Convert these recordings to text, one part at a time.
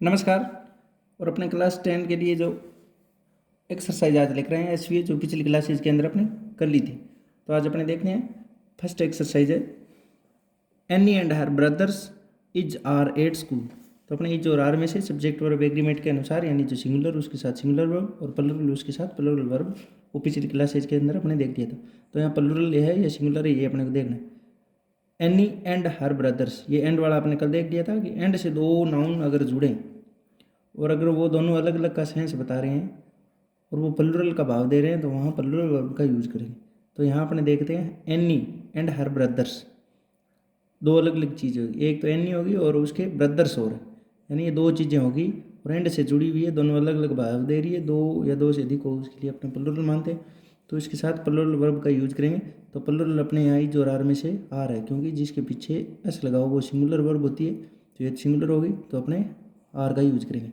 नमस्कार। और अपने क्लास 10 के लिए जो एक्सरसाइज आज लिख रहे हैं एसवीए जो पिछली क्लासेज के अंदर अपने कर ली थी, तो आज अपने देखने हैं। फर्स्ट एक्सरसाइज है Annie and her brothers is are at school. तो अपने इज और आर में से सब्जेक्ट वर्ब एग्रीमेंट के अनुसार यानी जो सिंगुलर उसके साथ सिंगुलर वर्ब और प्लुरल उसके साथ प्लुरल वर्ब वो पिछली क्लासेज के अंदर अपने देख लिया था। तो यहाँ प्लुरल ये है या सिंगुलर है ये अपने को देखना है। एनी एंड हर ब्रदर्स, ये एंड वाला आपने कल देख लिया था कि एंड से दो नाउन अगर जुड़ें और अगर वो दोनों अलग अलग का सेंस बता रहे हैं और वो प्लुरल का भाव दे रहे हैं तो वहाँ प्लुरल वर्ब का यूज करेंगे। तो यहाँ अपने देखते हैं एनी एंड हर ब्रदर्स, दो अलग अलग चीज़ें होगी। एक तो एनी होगी और उसके ब्रदर्स और है, यानी ये दो चीज़ें होगी और एंड से जुड़ी हुई है, दोनों अलग अलग भाव दे रही है, दो या दो से अधिक हो उसके लिए अपने प्लुरल मानते हैं। तो इसके साथ प्लुरल वर्ब का यूज करेंगे। तो प्लुरल अपने यहाँ इज और आर में से आ रहा है क्योंकि जिसके पीछे एस लगा हो वो सिंगुलर वर्ब होती है, तो ये सिंगुलर होगी तो अपने आर का यूज करेंगे।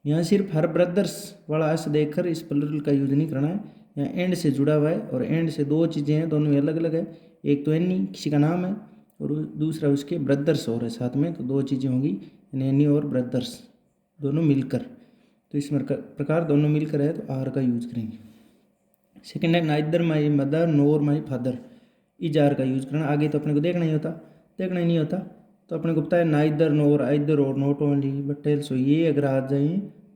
यहाँ सिर्फ हर ब्रदर्स वाला एस देखकर इस प्लुरल का यूज नहीं करना है। यहाँ एंड से जुड़ा हुआ है और एंड से दो चीज़ें हैं, दोनों अलग अलग है। एक तो एनी किसी का नाम है और दूसरा उसके ब्रदर्स और है साथ में, तो दो चीज़ें होंगी यानी एनी और ब्रदर्स दोनों मिलकर। तो इस प्रकार दोनों मिलकर है तो आर का यूज करेंगे। सेकेंड है neither my mother nor my father, is are का यूज करना। आगे तो अपने को देखना ही नहीं होता। तो अपने को पता है नाइदर नोर आइदर और नॉट ओनली बट एल्सो, ये अगर आ जाए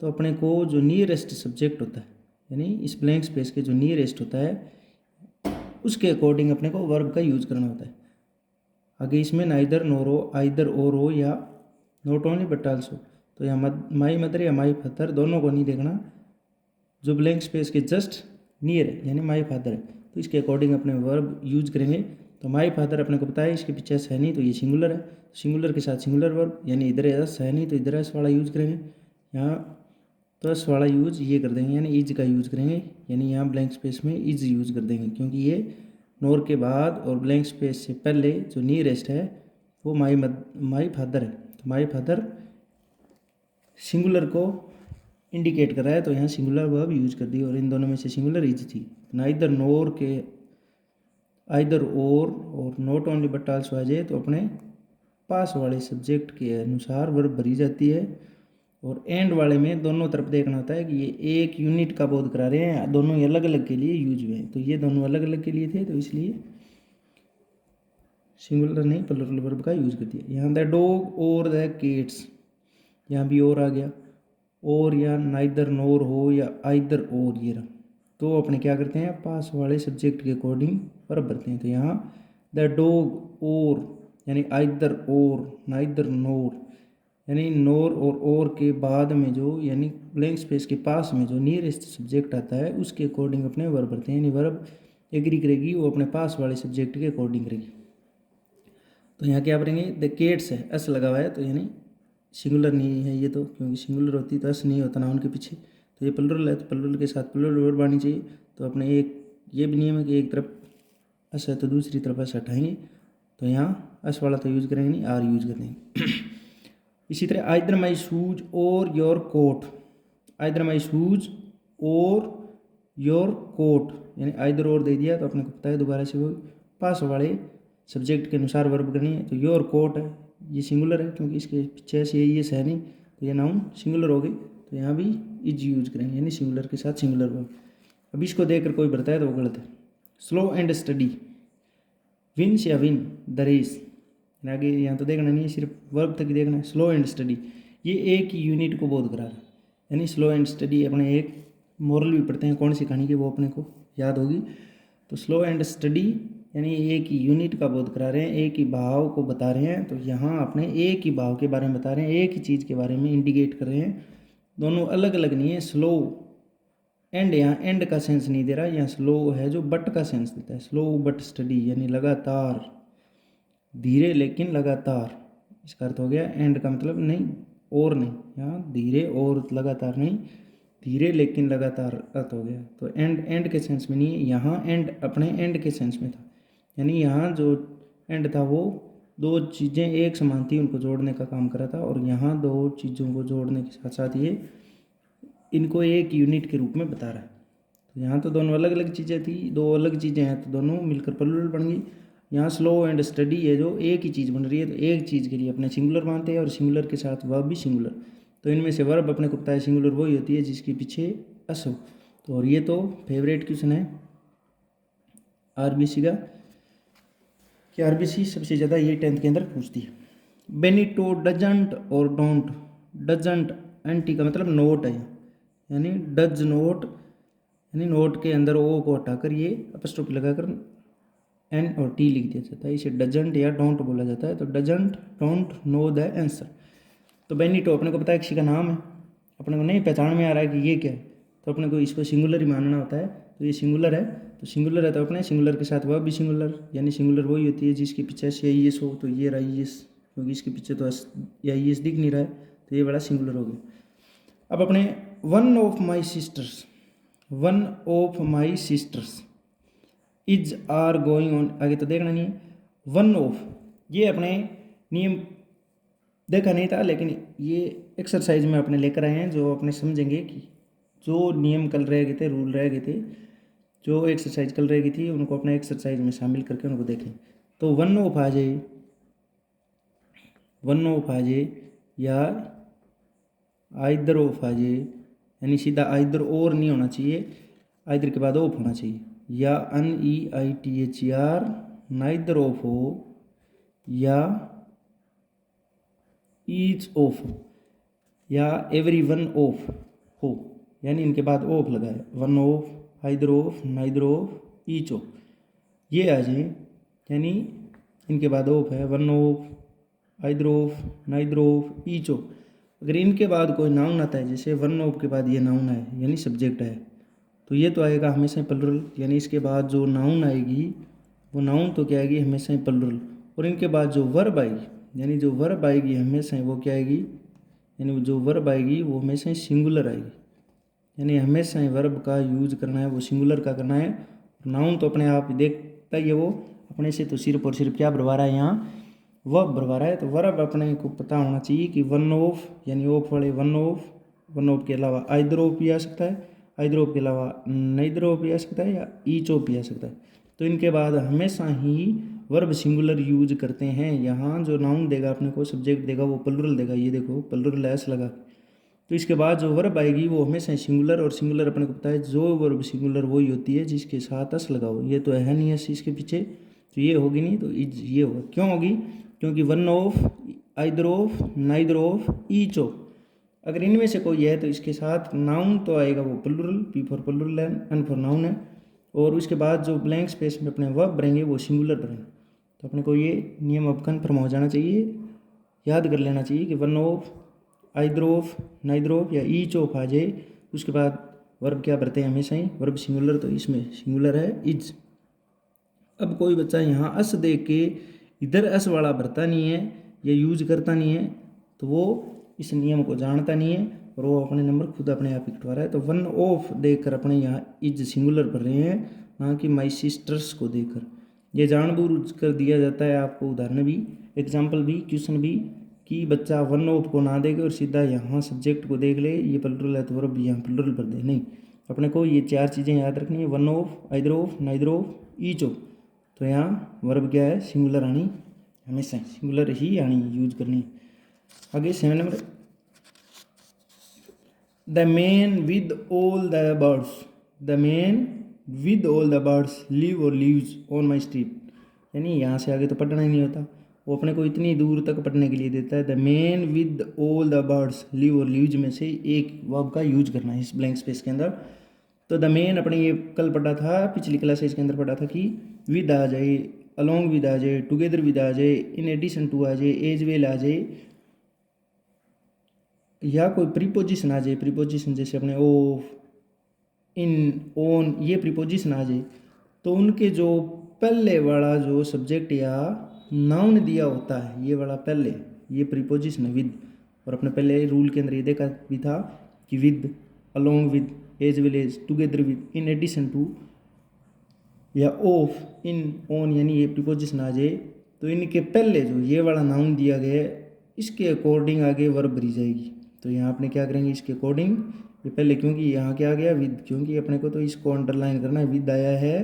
तो अपने को जो नियरेस्ट सब्जेक्ट होता है यानी इस ब्लैंक स्पेस के जो नियरेस्ट होता है उसके अकॉर्डिंग अपने को वर्ब का यूज करना होता है। आगे इसमें नाइदर नोर हो आइदर और हो या नॉट ओनली बट आल्सो, तो यहाँ माई मदर या माई फादर दोनों को नहीं देखना, जो ब्लैंक स्पेस के जस्ट नियर है यानी माई फादर है तो इसके अकॉर्डिंग अपने वर्ब यूज करेंगे। तो माई फादर अपने को पता है इसके पीछे एस है नहीं तो ये सिंगुलर है, सिंगुलर के साथ सिंगुलर वर्ब यानी इधर एस है नहीं तो इधर एस वाला यूज करेंगे। यहाँ तो एस वाला यूज ये कर देंगे यानी इज का यूज करेंगे, यानी यहाँ ब्लैंक स्पेस में इज यूज कर देंगे क्योंकि ये नोर के बाद और ब्लैंक स्पेस से पहले जो नियरेस्ट है वो माई फादर है। तो माई फादर सिंगुलर को इंडिकेट कर रहा है तो यहाँ सिंगुलर वर्ब यूज कर दी और इन दोनों में से सिंगुलर इज थी। नाइदर नोर के आइदर और नॉट ओनली बट आल्सो आ जाए तो अपने पास वाले सब्जेक्ट के अनुसार वर्ब भरी जाती है। और एंड वाले में दोनों तरफ देखना होता है कि ये एक यूनिट का बोध करा रहे हैं, दोनों ही अलग अलग के लिए यूज हुए हैं, तो ये दोनों अलग अलग के लिए थे तो इसलिए सिंगुलर नहीं प्लुरल वर्ब का यूज कर दिया। यहाँ द डॉग और द किड्स, यहाँ भी और आ गया और या नाइदर नोर हो या आइदर और ये रहा, तो अपने क्या करते हैं पास वाले सब्जेक्ट के अकॉर्डिंग वर्ब भरते हैं। तो यहाँ द डॉग और यानी आइदर और नाइदर नोर यानी नोर और के बाद में जो यानी ब्लैंक स्पेस के पास में जो नियरेस्ट सब्जेक्ट आता है उसके अकॉर्डिंग अपने वर्ब भरते हैं, यानी वर्ब एग्री करेगी वो अपने पास वाले सब्जेक्ट के अकॉर्डिंग करेगी। तो यहाँ क्या करेंगे द केट्स है एस लगा हुआ है तो यानी सिंगुलर नहीं है ये, तो क्योंकि सिंगुलर होती तो एस नहीं होता ना उनके पीछे, तो ये प्लुरल है तो प्लुरल के साथ प्लुरल वर्ब आनी चाहिए। तो अपने एक ये भी नियम है कि एक तरफ एस है तो दूसरी तरफ एस हटाएंगे, तो यहाँ एस वाला तो यूज करेंगे नहीं आर यूज कर देंगे। इसी तरह either my shoes or your coat, either my shoes or your coat यानी आइदर और दे दिया तो अपने को पता है दोबारा से वो पास वाले सब्जेक्ट के अनुसार वर्ब करनी है। तो योर कोट है ये सिंगुलर है क्योंकि इसके पीछे से ये है नहीं तो ये नाउन सिंगुलर हो गई, तो यहाँ भी इज यूज करेंगे यानी सिंगुलर के साथ सिंगुलर वर्ब। अब इसको देखकर कोई बढ़ता है तो वो गलत है। स्लो एंड स्टडी, विन्स या विन द रेस, आगे यहाँ तो देखना नहीं है सिर्फ वर्ब तक ही देखना है। स्लो एंड स्टडी ये एक ही यूनिट को बोध करा रहा है, यानी स्लो एंड स्टडी अपने एक मोरल भी पढ़ते हैं कौन सी कहानी की वो अपने को याद होगी। तो स्लो एंड स्टडी यानी एक ही यूनिट का बोध करा रहे हैं, एक ही भाव को बता रहे हैं। तो यहाँ अपने एक ही भाव के बारे में बता रहे हैं, एक ही चीज़ के बारे में इंडिकेट कर रहे हैं, दोनों अलग अलग नहीं है। स्लो एंड यहाँ एंड का सेंस नहीं दे रहा, यहाँ स्लो है जो बट का सेंस देता है। स्लो बट स्टडी यानी लगातार, धीरे लेकिन लगातार, इसका अर्थ हो गया। एंड का मतलब नहीं और नहीं, यहाँ धीरे और लगातार नहीं, धीरे लेकिन लगातार अर्थ हो गया। तो एंड के सेंस में नहीं है, यहाँ एंड अपने एंड के सेंस में था, यानी यहाँ जो एंड था वो दो चीज़ें एक समान थी उनको जोड़ने का काम करा था, और यहाँ दो चीज़ों को जोड़ने के साथ साथ ये इनको एक यूनिट के रूप में बता रहा है। तो यहाँ तो दोनों अलग अलग चीज़ें थी, दो अलग चीज़ें हैं तो दोनों मिलकर प्लुरल बन गई। यहाँ स्लो एंड स्टडी है जो एक ही चीज़ बन रही है तो एक चीज़ के लिए अपने सिंगुलर मानते हैं और सिंगुलर के साथ वह भी सिंगुलर। तो इनमें से वर्ब अपने को पता है सिंगुलर वही होती है जिसके पीछे अस हो। तो और ये तो फेवरेट क्वेश्चन है आरबीसी का, कि आरबीसी सबसे ज़्यादा ये 10th के अंदर पूछती है। बेनिटो डजंट और डोंट, डजंट एंटी का मतलब नोट है, यानी डज नोट, यानी नोट के अंदर ओ को हटाकर ये अपस्ट्रोफी लगाकर एन और टी लिख दिया जाता है, इसे डजंट या डोंट बोला जाता है। तो doesn't don't know the answer. तो बेनिटो अपने को पता है किसी का नाम है, अपने को नहीं पहचान में आ रहा है कि ये क्या है, तो अपने को इसको सिंगुलर ही मानना होता है। तो ये सिंगुलर है, तो सिंगुलर है तो अपने सिंगुलर के साथ वह भी सिंगुलर, यानी सिंगुलर वही होती है जिसके पीछे एस या ई एस हो। तो ये रहा ई एस, क्योंकि इसके पीछे तो एस या ई एस दिख नहीं रहा है, तो ये बड़ा सिंगुलर हो गया। अब अपने one of my sisters, one of my sisters is are going on, आगे तो देखना नहीं है। वन ऑफ ये अपने नियम देखा नहीं था, लेकिन ये एक्सरसाइज में अपने लेकर आए हैं, जो अपने समझेंगे कि जो नियम कल रह गए थे, रूल रह गए थे, जो एक्सरसाइज कल रह गई थी, उनको अपने एक्सरसाइज में शामिल करके उनको देखें। तो वन ऑफ आ जाए, वन ऑफ आ जाए या आइदर ऑफ आ जाए, यानी सीधा आइदर और नहीं होना चाहिए, आइदर के बाद ऑफ होना चाहिए, या NEITHER नाइदर ऑफ हो या ईच ऑफ या एवरी वन ऑफ हो, यानी इनके बाद ऑफ लगाए, one of, either of, neither of, each of, ये आ जाए, यानी इनके बाद ऑफ है, one of, either of, neither of, each of. अगर इनके बाद कोई नाउन आता है, जैसे वन ऑफ के बाद ये नाउन है यानी सब्जेक्ट है, तो ये तो आएगा हमेशा प्लुरल, यानी इसके बाद जो नाउन आएगी वो नाउन तो क्या आएगी हमेशा ही प्लुरल। और इनके बाद जो वर्ब आएगी, यानी जो वर्ब आएगी हमेशा ही वो क्या आएगी, यानी जो वर्ब आएगी वो हमेशा ही सिंगुलर आएगी, यानी हमेशा ही वर्ब का यूज करना है वो सिंगुलर का करना है। नाउन तो अपने आप देखता ही है, वो अपने से तो सिर्फ और सिर्फ क्या भरवा रहा है यहाँ, वह भरवा रहा है। तो वर्ब अपने को पता होना चाहिए कि वन ऑफ, यानी ऑफ वाले वन ऑफ, वन ऑफ के अलावा आइदर ऑफ भी आ सकता है, आइदर ऑफ के अलावा नाइदर ऑफ भी आ सकता है, या ईच ऑफ भी आ सकता है। तो इनके बाद हमेशा ही वर्ब सिंगुलर यूज करते हैं। यहाँ जो नाउन देगा अपने को, सब्जेक्ट देगा, वो प्लुरल देगा, ये देखो प्लुरल एस लगा। तो इसके बाद जो वर्ब आएगी वो हमेशा सिंगुलर, और सिंगुलर अपने को पता है जो वर्ब सिंगुलर वही होती है जिसके साथ अस लगाओ। ये तो है नहीं एस इसके पीछे, तो ये होगी नहीं, तो इज ये होगा। क्यों होगी, क्योंकि one of, either of, neither of, each of, अगर इनमें से कोई है तो इसके साथ नाउन तो आएगा वो प्लुरल, पी फॉर प्लुरल है, एन फॉर नाउन है, और उसके बाद जो ब्लैंक स्पेस में अपने वर्ब भरेंगे वो सिंगुलर भरेंगे। तो अपने को ये नियम अब कन्फर्म हो जाना चाहिए, याद कर लेना चाहिए कि one of, either of, neither of या ईच ऑफ आ जाए, उसके बाद वर्ब क्या भरते हैं हमेशा ही वर्ब सिंगुलर, तो इसमें सिंगुलर है इज। अब कोई बच्चा यहाँ अस देख के इधर अस वाला भरता नहीं है या यूज करता नहीं है, तो वो इस नियम को जानता नहीं है और वो अपने नंबर खुद अपने आप ही कटवा रहा है। तो वन ऑफ देखकर अपने यहाँ इज सिंगुलर भर रहे हैं, ना कि माई सिस्टर्स को देखकर। ये जानबूझ कर दिया जाता है आपको उदाहरण भी, एग्जाम्पल भी, क्वेश्चन भी, कि बच्चा वन ऑफ को ना देखे और सीधा यहाँ सब्जेक्ट को देख ले, ये प्लुरल है तो वर्ब यहाँ प्लुरल भर दे। नहीं, अपने को ये चार चीज़ें याद रखनी है, one of, either of, neither of, each of. तो यहाँ वर्ब क्या है, सिंगुलर आनी, हमेशा सिंगुलर ही आनी यूज करनी। आगे 7 number, the man with all the birds, the man with all the birds live और लिव्स ऑन माई स्ट्रीट, यानी यहाँ से आगे तो पढ़ना ही नहीं होता, वो अपने को इतनी दूर तक पढ़ने के लिए देता है। The man with all the birds, live और लिव्स में से एक वर्ब का यूज करना है इस ब्लैंक स्पेस के अंदर। तो द मैन अपने ये कल पढ़ा था, पिछली क्लास इसके अंदर पढ़ा था कि विद आ जाए, अलोंग विद आ जाए, टुगेदर विद आ जाए, इन एडिशन टू आ जाए, एज वेल आ जाए, या कोई प्रीपोजिशन आ जाए, प्रीपोजिशन जैसे अपने ऑफ, इन, ऑन, ये प्रीपोजिशन आ जाए, तो उनके जो पहले वाला जो सब्जेक्ट या नाउन दिया होता है, ये वाला पहले, ये प्रीपोजिशन है विद। और अपने पहले रूल के अंदर ये देखा भी था कि with, along with, as well as, together with, in addition to, या ऑफ, इन, ऑन, यानी ये प्रीपोजिशन आ जाए, तो इनके पहले जो ये वाला नाउन दिया गया है इसके अकॉर्डिंग आगे वर्ब भरी जाएगी। तो यहाँ अपने क्या करेंगे, इसके अकॉर्डिंग, ये पहले, क्योंकि यहाँ क्या आ गया विद, क्योंकि अपने को तो इसको अंडरलाइन करना है, विद आया है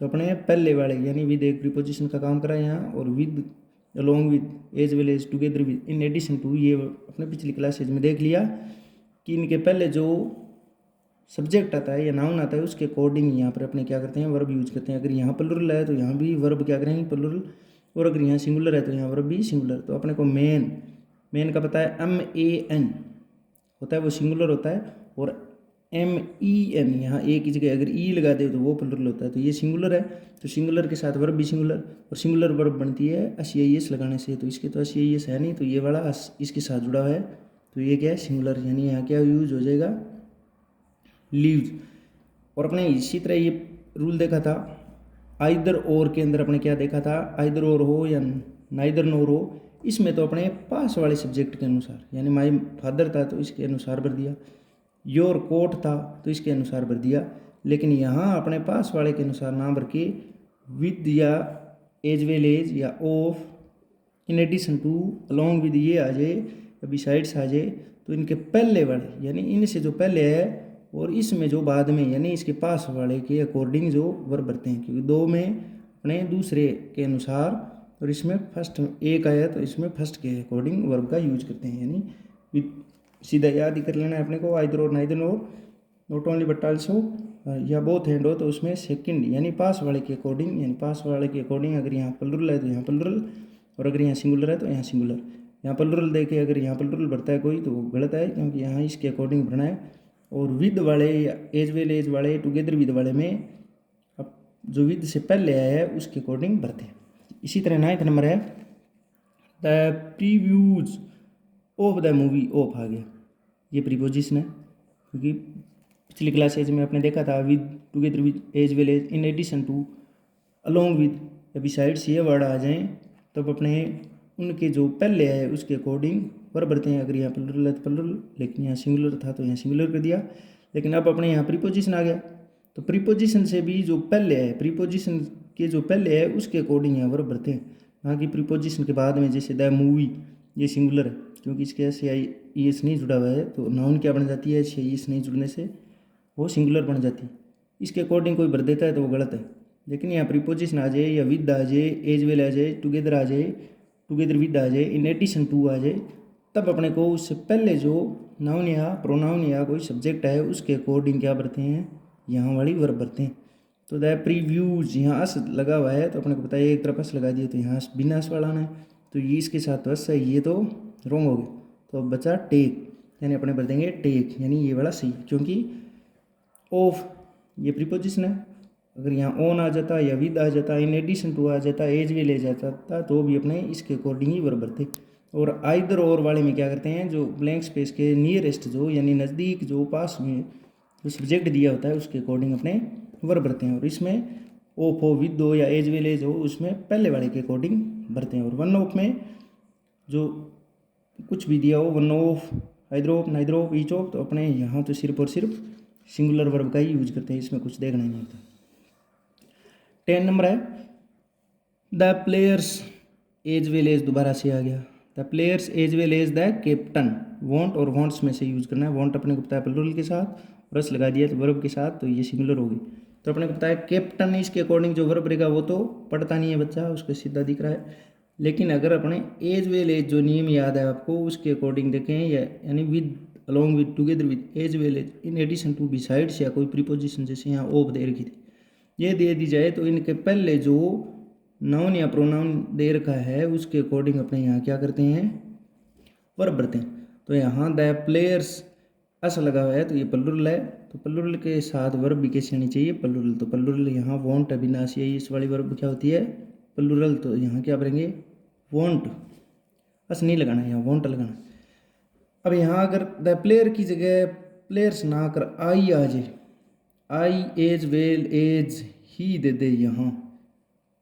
तो अपने पहले वाले, यानी विद एक प्रीपोजिशन का काम करा है यहाँ, और with along with as well as together with in addition to, ये अपने पिछली क्लासेज में देख लिया कि इनके पहले जो सब्जेक्ट आता है या नाउन आता है उसके अकॉर्डिंग यहाँ पर अपने क्या करते हैं, वर्ब यूज करते हैं। अगर यहाँ प्लुरल है तो यहाँ भी वर्ब क्या करेंगे, प्लुरल, और अगर यहाँ सिंगुलर है तो यहाँ वर्ब भी सिंगुलर। तो अपने को मेन का पता है MAN होता है, वो सिंगुलर होता है, और MEN यहाँ ए की जगह अगर ई लगा दे तो वो प्लुरल होता है। तो ये सिंगुलर है, तो सिंगुलर के साथ वर्ब भी सिंगुलर, और सिंगुलर वर्ब बनती है SEIS लगाने से। तो इसके तो SEIS है नहीं, तो ये वाला इसके साथ जुड़ा हुआ है, तो ये क्या है, सिंगुलर, यानी यहाँ क्या यूज हो जाएगा, लीव्स। और अपने इसी तरह ये रूल देखा था आइदर और के अंदर, अपने क्या देखा था, आइदर और हो या नाइदर नोर हो, इसमें तो अपने पास वाले सब्जेक्ट के अनुसार, यानी माई फादर था तो इसके अनुसार भर दिया, योर कोट था तो इसके अनुसार भर दिया। लेकिन यहाँ अपने पास वाले के अनुसार ना भर के विद या एज वेल एज या of, in addition to, along with ये आ जाए या बिसाइड्स आ जाए, तो इनके पहले वाले यानी इनसे जो पहले है और इसमें जो बाद में यानी इसके पास वाले के अकॉर्डिंग जो वर्ब भरते हैं, क्योंकि दो में अपने दूसरे के अनुसार, और इसमें फर्स्ट एक आया तो इसमें फर्स्ट के अकॉर्डिंग वर्ब का यूज करते हैं। यानी सीधा याद ही कर लेना है अपने को, आइदर और नाइदर और, नॉट ओनली बट आल्सो, या बोथ हैंड हो तो उसमें सेकंड यानी पास वाले के अकॉर्डिंग, यानी पास वाले के अकॉर्डिंग अगर यहाँ प्लुरल है तो यहाँ प्लुरल, और अगर यहाँ सिंगुलर है तो यहाँ सिंगुलर। यहाँ प्लुरल देखे अगर यहाँ प्लुरल भरता है कोई तो वो गलत है, क्योंकि यहाँ इसके अकॉर्डिंग भरना है। और विद वाले या एज वेल एज वाले, टुगेदर विद वाले में अब जो विद से पहले आया है उसके अकॉर्डिंग भरते हैं। इसी तरह 9th नंबर है the previews of the movie, of आ गया, ये प्रीपोजिशन है, क्योंकि पिछली क्लास एज में आपने देखा था with, together with, as well as, in addition to, along with या बिसाइड्स ये वर्ड आ जाएं तब अपने उनके जो पहले है उसके अकॉर्डिंग वर्ब भरते हैं। अगर यहाँ प्लुरल है तो प्लुरल, लेकिन यहाँ सिंगुलर था तो यहाँ सिंगुलर कर दिया। लेकिन अब अपने यहाँ प्रीपोजिशन आ गया, तो प्रीपोजिशन से भी जो पहले है, प्रीपोजिशन के जो पहले है उसके अकॉर्डिंग यहाँ वर्ब भरते हैं, ना कि प्रीपोजिशन के बाद में। जैसे द मूवी, ये सिंगुलर है क्योंकि इसके SEIS नहीं जुड़ा हुआ है, तो नाउन क्या बन जाती है, SEIS नहीं जुड़ने से वो सिंगुलर बन जाती है। इसके अकॉर्डिंग कोई भर देता है तो वो गलत है। लेकिन यहाँ प्रीपोजिशन आ जाए या विद आ जाए, एज वेल आ जाए, टुगेदर आ जाए, टुगेदर विद आ जाए, इन एडिशन टू आ जाए, तब अपने को उससे पहले जो नाउन या प्रोनाउन या कोई सब्जेक्ट है उसके अकॉर्डिंग क्या भरते हैं, यहाँ वाली वर्ब भरते हैं। तो द प्रीव्यूज, यहाँ अस लगा हुआ है तो अपने को पता है एक तरफ अस लगा दिया, तो यहाँ बिना अस वाला आना है, तो ये इसके साथ तो अस है, ये तो रॉन्ग हो गया। तो अब बचा टेक, यानी अपने भर देंगे टेक, यानी ये वाला सही, क्योंकि ऑफ ये प्रीपोजिशन है। अगर यहाँ ऑन आ जाता या विद आ जाता, इन एडिशन टू आ जाता, एज वेल ले जाता, तो भी अपने इसके अकॉर्डिंग ही वर्ब भरते। और आइदर और वाले में क्या करते हैं, जो ब्लैंक स्पेस के नियरेस्ट जो यानी नज़दीक जो पास में जो सब्जेक्ट दिया होता है उसके अकॉर्डिंग अपने वर्ब भरते हैं। और इसमें ऑफ हो, विद हो या एज वेल एज हो, उसमें पहले वाले के अकॉर्डिंग भरते हैं। और वन ऑफ में जो कुछ भी दिया हो, one of, either of, neither of, each of, तो अपने यहाँ तो सिर्फ और सिर्फ सिंगुलर वर्ब का ही यूज करते हैं, इसमें कुछ देखना नहीं होता। 10 नंबर है the players as well as, दोबारा से आ गया, the players as well as the captain, want और वॉन्ट्स में से यूज करना है। वॉन्ट अपने को पता है प्लुरल के साथ, रस लगा दिया तो वर्ब के साथ, तो ये सिंगुलर होगी। तो अपने को पता है कैप्टन, इसके अकॉर्डिंग जो वर्ब रहेगा वो तो पढ़ता नहीं है बच्चा, उसको सीधा दिख रहा है। लेकिन अगर अपने एज वेल एज जो नियम याद है आपको उसके अकॉर्डिंग देखें, या यानी with, along with, together with, as well as, in addition to, besides, या कोई प्रीपोजिशन जैसे यहाँ ऑफ दे रखी थी ये दे दी जाए, तो इनके पहले जो नाउन या प्रोनाउन दे रखा है उसके अकॉर्डिंग अपने यहाँ क्या करते हैं, वर्ब भरते हैं। तो यहाँ द प्लेयर्स अस लगा हुआ है तो ये प्लुरल है, तो प्लुरल के साथ वर्ब भी कैसे आनी चाहिए, प्लुरल। तो प्लुरल यहाँ वॉन्ट है, बिना से इस वाली वर्ब क्या होती है, प्लुरल। तो यहाँ क्या भरेंगे, वॉन्ट, अस नहीं लगाना है, यहाँ वॉन्ट लगाना। अब यहाँ अगर द प्लेयर की जगह प्लेयर्स ना कर आई आ जाए, आई एज वेल एज ही दे दे, यहाँ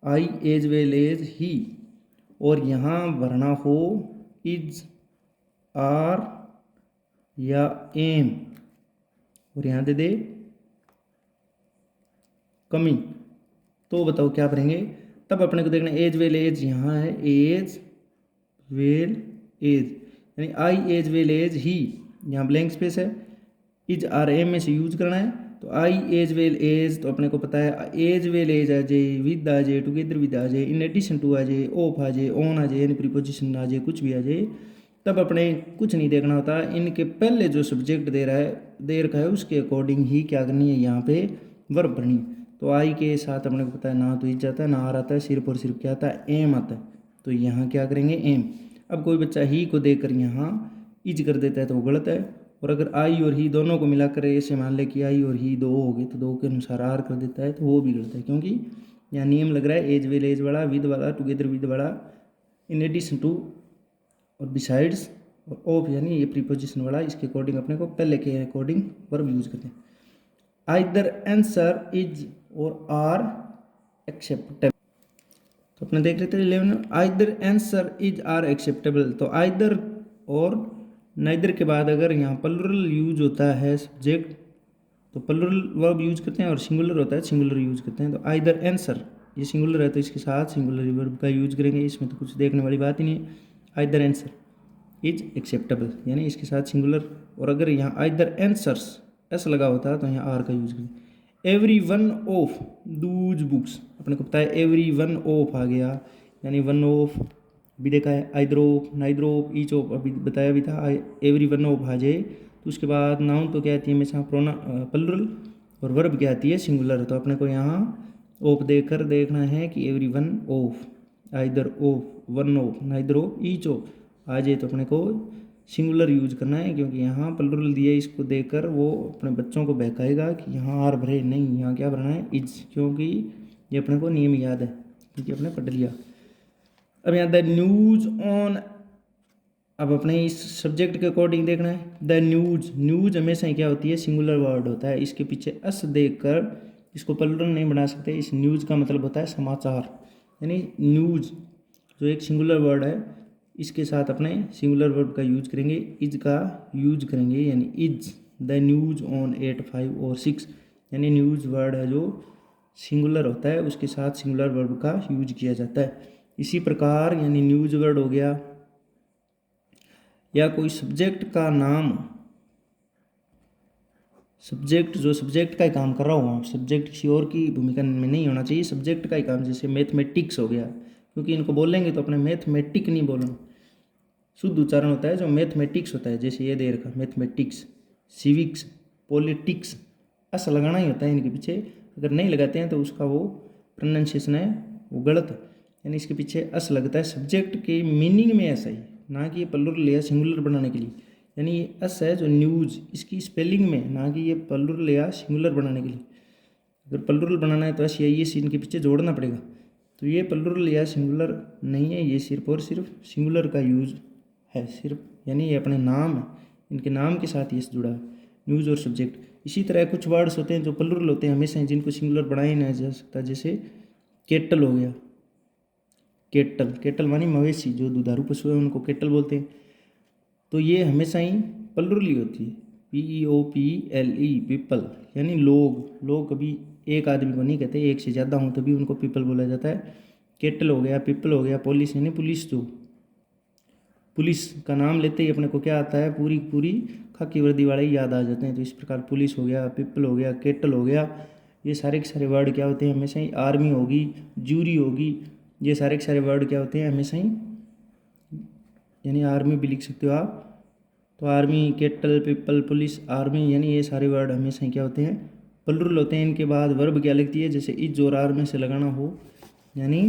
आई एज वेल एज ही, और यहाँ भरना हो इज, आर या एम, और यहाँ दे दे कमिंग, तो बताओ क्या भरेंगे। तब अपने को देखना एज वेल एज, यहाँ है एज वेल एज, यानी आई एज वेल एज ही, यहाँ ब्लैंक स्पेस है, इज आर एम में से यूज करना है, तो आई एज वेल एज, तो अपने को पता है एज वेल एज आ जाए, विद आ जाए, टुगेदर विद आ जाए, इन एडिशन टू आ जाए, ऑफ आ जाए, ऑन आ जाए, यानी प्रीपोजिशन आ जाए, कुछ भी आ जाए, तब अपने कुछ नहीं देखना होता। इनके पहले जो सब्जेक्ट दे रखा है उसके अकॉर्डिंग ही क्या करनी है, यहाँ पे वर्ब भरनी है। तो आई के साथ अपने को पता है ना तो इज आता है, ना आर आता है, सिर्फ और सिर्फ क्या आता है, एम आता है। तो यहाँ क्या करेंगे, एम। अब कोई बच्चा ही को देकर यहाँ इज कर देता है तो वो गलत है। और अगर आई और ही दोनों को मिलाकर ऐसे मान ले कि आई और ही दो हो गए तो दो के अनुसार आर कर देता है तो वो भी गलत है, क्योंकि यहाँ नियम लग रहा है एज वेल एज वाला, विद वाला, टुगेदर विद वाला, इन एडिशन टू और बिसाइड्स और ऑफ, यानी ये प्रीपोजिशन वाला, इसके अकॉर्डिंग अपने को पहले के अकॉर्डिंग वर्ब यूज करते हैं। Either answer is or are acceptable. तो अपने देख लेते हैं 11, either answer is are acceptable. तो आइदर और नाइदर के बाद अगर यहाँ प्लुरल यूज होता है सब्जेक्ट तो प्लुरल वर्ब यूज करते हैं, और सिंगुलर होता है सिंगुलर यूज करते हैं। तो आइदर आंसर, ये सिंगुलर है तो इसके साथ सिंगुलर वर्ब का यूज करेंगे, इसमें तो कुछ देखने वाली बात ही नहीं है। आइदर आंसर इज एक्सेप्टेबल, यानी इसके साथ सिंगुलर। और अगर यहाँ आइदर आंसर्स एस लगा होता है तो यहाँ आर का यूज करें। Every one of Dooj books, अपने को पता है एवरी वन ऑफ आ गया, यानी वन ऑफ भी देखा है, either of, neither of, each of अभी बताया भी था। एवरी वन ऑफ आ जाए तो उसके बाद नाउन तो क्या आती है हमेशा प्लुरल, और वर्ब क्या आती है सिंगुलर। तो अपने को यहाँ ऑफ देकर देखना है कि every one of, either of, one of, neither of, each of आ जाए तो अपने को सिंगुलर यूज करना है, क्योंकि यहाँ प्लुरल दिया इसको देकर वो अपने बच्चों को बहकाएगा कि यहाँ आर भरे, नहीं यहाँ क्या भरना है, इज, क्योंकि ये अपने को नियम याद है क्योंकि अपने पढ़ लिया। अब यहाँ द न्यूज ऑन, अब अपने इस सब्जेक्ट के अकॉर्डिंग देखना है। द न्यूज, न्यूज हमेशा ही क्या होती है, सिंगुलर वर्ड होता है, इसके पीछे अस देकर इसको प्लुरल नहीं बना सकते। इस न्यूज का मतलब होता है समाचार, यानी न्यूज जो एक सिंगुलर वर्ड है इसके साथ अपने सिंगुलर वर्ब का यूज करेंगे, इज का यूज करेंगे, यानी इज द न्यूज ऑन 8, 5 और 6, यानी न्यूज वर्ड है जो सिंगुलर होता है उसके साथ सिंगुलर वर्ब का यूज किया जाता है। इसी प्रकार यानी न्यूज वर्ड हो गया, या कोई सब्जेक्ट का नाम, सब्जेक्ट जो सब्जेक्ट का ही काम कर रहा हूँ, सब्जेक्ट किसी और की भूमिका में नहीं होना चाहिए, सब्जेक्ट का ही काम, जैसे मैथमेटिक्स हो गया, क्योंकि इनको बोलेंगे तो अपने मैथमेटिक नहीं बोलना, शुद्ध उच्चारण होता है जो मैथमेटिक्स होता है। जैसे ये दे रखा मैथमेटिक्स, सिविक्स, पॉलिटिक्स, ऐसा लगाना ही होता है इनके पीछे। अगर नहीं लगाते हैं तो उसका वो प्रोनाउंसिएशन है वो गलत है, यानी इसके पीछे अस लगता है। सब्जेक्ट के मीनिंग में ऐसा ही, ना कि ये प्लुरल या सिंगुलर बनाने के लिए, यानी ये अस है जो न्यूज, इसकी स्पेलिंग में, ना कि ये प्लुरल या सिंगुलर बनाने के लिए। अगर प्लुरल बनाना है तो एस या ये इनके पीछे जोड़ना पड़ेगा। तो ये प्लुरल या सिंगुलर नहीं है, ये सिर्फ और सिर्फ सिंगुलर का यूज है सिर्फ, यानी ये अपने नाम है, इनके नाम के साथ ये जुड़ा है, न्यूज़ और सब्जेक्ट। इसी तरह कुछ वर्ड्स होते हैं जो प्लुरल होते हैं हमेशा, जिनको सिंगुलर बनाया नहीं जा सकता, जैसे केटल हो गया, केटल, केटल मानी मवेशी, जो दुधारू पशु है उनको केटल बोलते हैं। तो ये हमेशा ही प्लुरल ही होती है, PEOPLE, पीपल, यानी लोग। लोग कभी एक आदमी को नहीं कहते, एक से ज़्यादा हों तभी उनको पीपल बोला जाता है। केटल हो गया, पीपल हो गया, पुलिस यानी पुलिस, जो पुलिस का नाम लेते ही अपने को क्या आता है, पूरी पूरी खाकी वर्दी वाले ही याद आ जाते हैं। तो इस प्रकार पुलिस हो गया, पीपल हो गया, केटल हो गया, ये सारे के सारे वर्ड क्या होते हैं हमेशा ही। आर्मी होगी, जूरी होगी, ये सारे के सारे वर्ड क्या होते हैं हमेशा ही, यानी आर्मी भी लिख सकते हो आप। तो army, kettle, people, police, army, यानी ये सारे वर्ड हमेशा ही क्या होते हैं, प्लुरल होते हैं। इनके बाद वर्ब क्या लगती है, जैसे इज और आर में से लगाना हो, यानी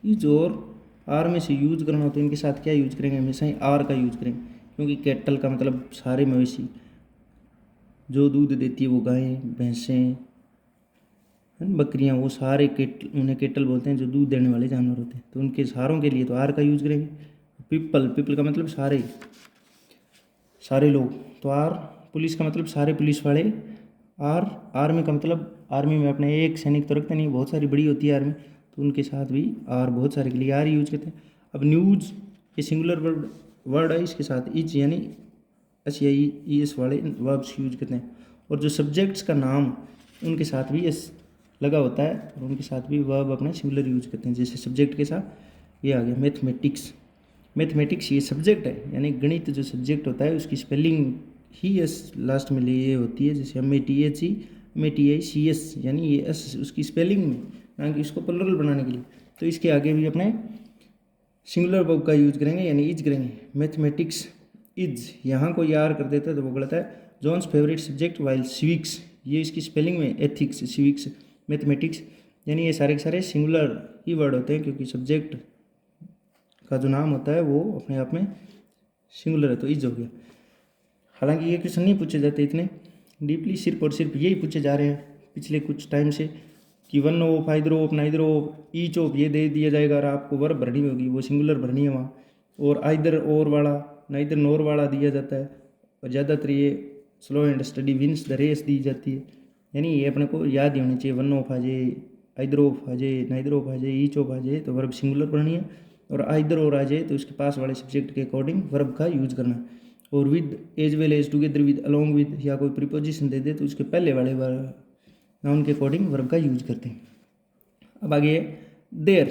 इज और आर में से यूज करना हो तो इनके साथ क्या यूज करेंगे, हमेशा ही आर का यूज करेंगे, क्योंकि केटल का मतलब सारे मवेशी, जो दूध देती है वो गायें, भैंसें, बकरियां, वो सारे उन्हें केटल बोलते हैं, जो दूध देने वाले जानवर होते हैं। तो उनके सारों के लिए तो आर का यूज करेंगे। पीपल, पीपल का मतलब सारे, सारे लोग, तो आर। पुलिस का मतलब सारे पुलिस वाले, आर। आर्मी का मतलब, आर्मी में अपने एक सैनिक तो रखते नहीं, बहुत सारी बड़ी होती है आर्मी, तो उनके साथ भी आर, बहुत सारे के लिए आर यूज करते हैं। अब न्यूज़, ये सिंगुलर वर्ड है, इसके साथ इज यानी एस या ई एस वाले वर्ब्स यूज करते हैं। और जो सब्जेक्ट्स का नाम, उनके साथ भी एस लगा होता है और उनके साथ भी वर्ब अपने सिंगुलर यूज करते हैं। जैसे सब्जेक्ट के साथ ये आ गया मैथमेटिक्स, मैथमेटिक्स ये सब्जेक्ट है, यानी गणित जो सब्जेक्ट होता है उसकी स्पेलिंग ही एस लास्ट में लिए होती है, जैसे MATHEMATICS, यानी ये एस उसकी स्पेलिंग में, ना कि इसको प्लुरल बनाने के लिए। तो इसके आगे भी अपने सिंगुलर वर्ब का यूज करेंगे, यानी इज करेंगे। मैथमेटिक्स इज, यहाँ को यार कर देते हैं तो वो गलत है। John's favourite subject while civics, ये इसकी स्पेलिंग में एथिक्स, सिविक्स, मैथमेटिक्स, यानी ये सारे के सारे सिंगुलर ही वर्ड होते हैं, क्योंकि सब्जेक्ट का जो नाम होता है वो अपने आप में सिंगुलर है, तो इज हो गया। हालांकि ये क्वेश्चन नहीं पूछे जाते इतने डीपली, सिर्फ और सिर्फ यही पूछे जा रहे हैं पिछले कुछ टाइम से, कि one of, either of, neither of, each of ये दे दिया जाएगा और आपको वर्ब भरनी होगी, वो सिंगुलर भरनी है वहाँ। और आइदर और वाला, नाइदर नोर वाला दिया जाता है। और ज़्यादातर ये slow and steady wins the race दी जाती है, यानी ये अपने को याद ही होनी चाहिए। वन ऑफ आ जाए, आइदर ऑफ आ जाए, नाइदर ऑफ आ जाए, ईच ऑफ आ जाए तो वर्ब सिंगुलर भरनी है। और आइदर और आ जाए तो उसके पास वाले सब्जेक्ट के अकॉर्डिंग वर्ब का यूज करना है। और with, as well as, together with, along with, या कोई प्रीपोजिशन दे दे तो उसके पहले वाले नाउन के अकॉर्डिंग वर्ब का यूज करते हैं। अब आगे देर।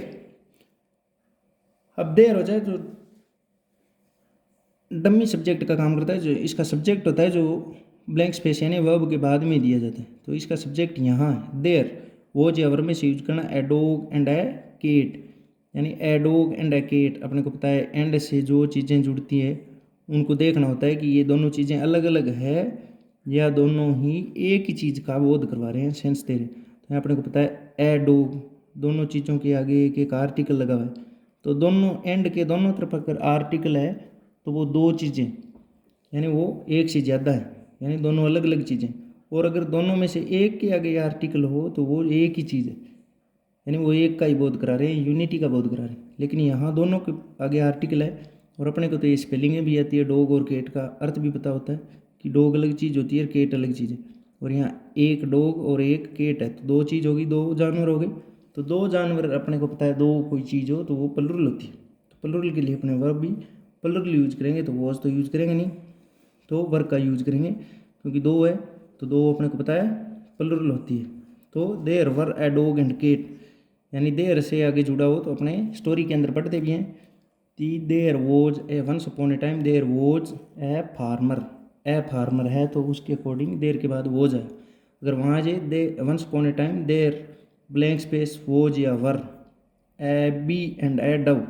अब देर हो जाए तो डमी सब्जेक्ट का काम करता है। जो इसका सब्जेक्ट होता है, जो ब्लैंक स्पेस यानी वर्ब के बाद में दिया जाता है, तो इसका सब्जेक्ट यहाँ है देर। वो जो वर्ब में से यूज करना, a dog and a cat, यानी a dog and a cat. अपने को पता है एंड से जो चीज़ें जुड़ती है उनको देखना होता है कि ये दोनों चीज़ें अलग अलग है या दोनों ही एक ही चीज़ का बोध करवा रहे हैं, सेंस दे रहे हैं। तो यहाँ अपने को पता है ए डॉग, दोनों चीज़ों के आगे एक एक आर्टिकल लगा हुआ है, तो दोनों एंड के दोनों तरफ अगर आर्टिकल है तो वो दो चीज़ें, यानी वो एक से ज़्यादा है, यानी दोनों अलग अलग चीज़ें। और अगर दोनों में से एक के आगे आर्टिकल हो तो वो एक ही चीज़ है, यानी वो एक का ही बोध करा रहे हैं, यूनिटी का बोध करा रहे हैं। लेकिन यहाँ दोनों के आगे आर्टिकल है, और अपने को तो ये स्पेलिंग भी आती है, डॉग और केट का अर्थ भी पता होता है कि डॉग अलग चीज़ होती है और केट अलग चीज़ है। और यहाँ एक डॉग और एक केट है, तो दो चीज़ होगी, दो जानवर हो गए। तो दो जानवर अपने को पता है, दो कोई चीज़ हो तो वो प्लुरल होती है। तो प्लुरल के लिए अपने वर्ब भी प्लुरल यूज करेंगे, तो वॉज तो यूज करेंगे नहीं, तो वर्ब का यूज करेंगे, क्योंकि दो है तो दो अपने को पता है प्लुरल होती है। तो there were a dog and cat, यानी देयर से आगे जुड़ा हो तो अपने स्टोरी के अंदर पढ़ते भी हैं कि there was a, once upon a time there was a farmer. A farmer है तो उसके अकॉर्डिंग देयर के बाद वॉज है। अगर वहाँ जाए दे once upon a time there blank space was या were a bee and a dove,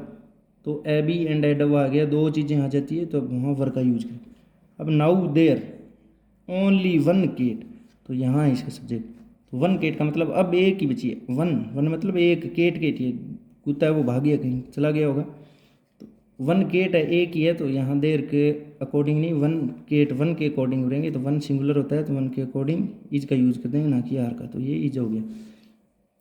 तो a bee and a dove आ गया, दो चीज़ें आ जाती है तो अब वहाँ वर का यूज करें। अब now there only one cat, तो यहाँ है इसका सब्जेक्ट। तो वन केट का मतलब अब एक ही बची है, वन वन मतलब एक, केट केट ये कुत्ता है वो भाग गया कहीं चला गया होगा, तो वन केट है एक ही है, तो यहाँ देर के अकॉर्डिंग नहीं, वन केट वन के अकॉर्डिंग रहेंगे। तो वन सिंगुलर होता है तो वन के अकॉर्डिंग इज का यूज कर देंगे, ना कि आर का, तो ये इज हो गया।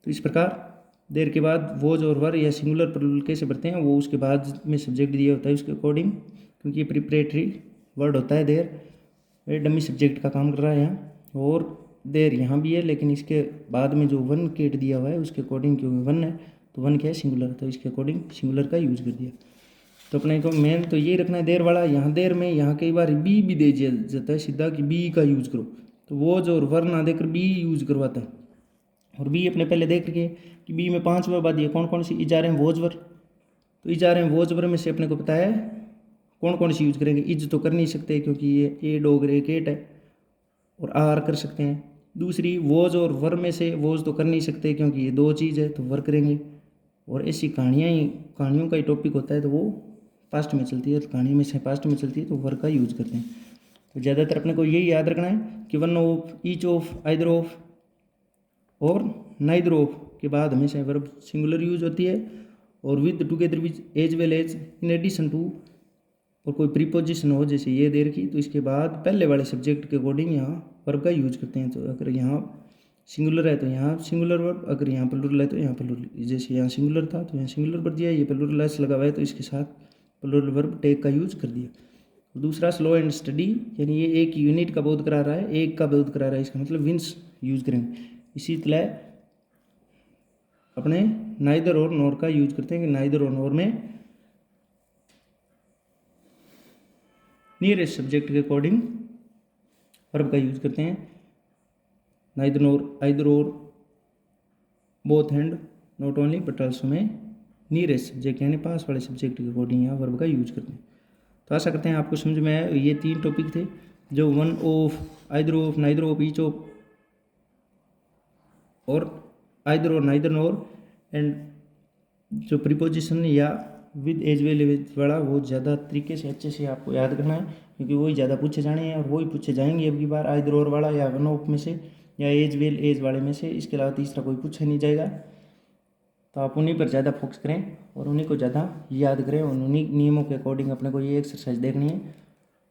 तो इस प्रकार देर के बाद वोज और वर या सिंगुलर प्लुरल कैसे बढ़ते हैं, वो उसके बाद में सब्जेक्ट दिया होता है उसके अकॉर्डिंग, क्योंकि प्रिपरेटरी वर्ड होता है देर, ये डमी सब्जेक्ट का काम कर रहा है यहाँ। और देर यहाँ भी है, लेकिन इसके बाद में जो वन केट दिया हुआ है उसके अकॉर्डिंग, क्योंकि वन है तो वन क्या है सिंगुलर, तो इसके अकॉर्डिंग सिंगुलर का यूज कर दिया। तो अपने को मेन तो यही रखना है देर वाला। यहाँ देर में यहाँ कई बार बी भी दे दिया जाता है सीधा कि बी का यूज करो, तो वो जो वर ना देकर बी यूज करवाता है। और बी अपने पहले देख रखे कि बी में 5 वर्ब आती है, कौन कौन सी, is are am was were, तो is are am was were में से अपने को पता है कौन कौन सी यूज करेंगे। इज तो कर नहीं सकते क्योंकि ये ए डॉग रे केट है, और आर कर सकते हैं। दूसरी वॉज और वर में से वॉज तो कर नहीं सकते क्योंकि ये दो चीज़ है, तो वर करेंगे। और ऐसी कहानियों का ही टॉपिक होता है तो वो पास्ट में चलती है, तो कहानी में से पास्ट में चलती है तो वर का यूज करते हैं। तो ज़्यादातर अपने को यही याद रखना है कि one of, each of, either of और नाइदर ऑफ के बाद हमेशा वर्ब सिंगुलर यूज होती है। और with, together with, as well as, in addition to, और कोई प्रीपोजिशन हो जैसे ये देर की, तो इसके बाद पहले वाले सब्जेक्ट के अकॉर्डिंग यहाँ वर्ब का यूज करते हैं। तो अगर यहाँ सिंगुलर है तो यहाँ सिंगुलर वर्ब, अगर यहाँ प्लुरल है तो यहाँ प्लुरल, जैसे यहाँ सिंगुलर था तो यहाँ सिंगुलर वर्ब दिया, ये प्लुरल एस लगा हुआ है तो इसके साथ प्लुरल वर्ब टेक का यूज कर दिया। दूसरा स्लो एंड स्टडी, यानी ये एक यूनिट का बोध करा रहा है, एक का बोध करा रहा है, इसका मतलब विंस यूज करेंगे। इसी तरह अपने नाइदर और नोर का यूज करते हैं कि नाइदर और नोर में नियरेस्ट सब्जेक्ट के अकॉर्डिंग वर्ब का यूज करते हैं। नाइदर नोर, आइदर और, both and, not only but also में नियरेस्ट सब्जेक्ट यानी पास वाले सब्जेक्ट के अकॉर्डिंग यहाँ वर्ब का यूज करते हैं। तो आशा करते हैं आपको समझ में आया। ये 3 टॉपिक थे जो one of, either of, neither of, each of और आइदर और, नाइदर नॉर, एंड जो प्रीपोजिशन या विद एज वेल एज वाला वो ज़्यादा तरीके से अच्छे से आपको याद करना है, क्योंकि वही ज़्यादा पूछे जाने हैं और वही पूछे जाएंगे अब की बार, आइदर और वाला या वन ऑफ में से या एज वेल एज वाले में से। इसके अलावा तीसरा कोई पूछा नहीं जाएगा। तो आप उन्हीं पर ज़्यादा फोकस करें और उन्हीं को ज़्यादा याद करें और उन्हीं नियमों के अकॉर्डिंग अपने को ये एक्सरसाइज देखनी है।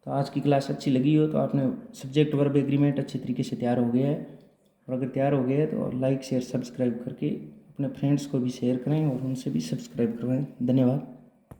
तो आज की क्लास अच्छी लगी हो तो आपने सब्जेक्ट वर्ब एग्रीमेंट अच्छे तरीके से तैयार हो गया है, और अगर तैयार हो गया है तो लाइक शेयर सब्सक्राइब करके अपने फ्रेंड्स को भी शेयर करें और उनसे भी सब्सक्राइब करवाएं। धन्यवाद।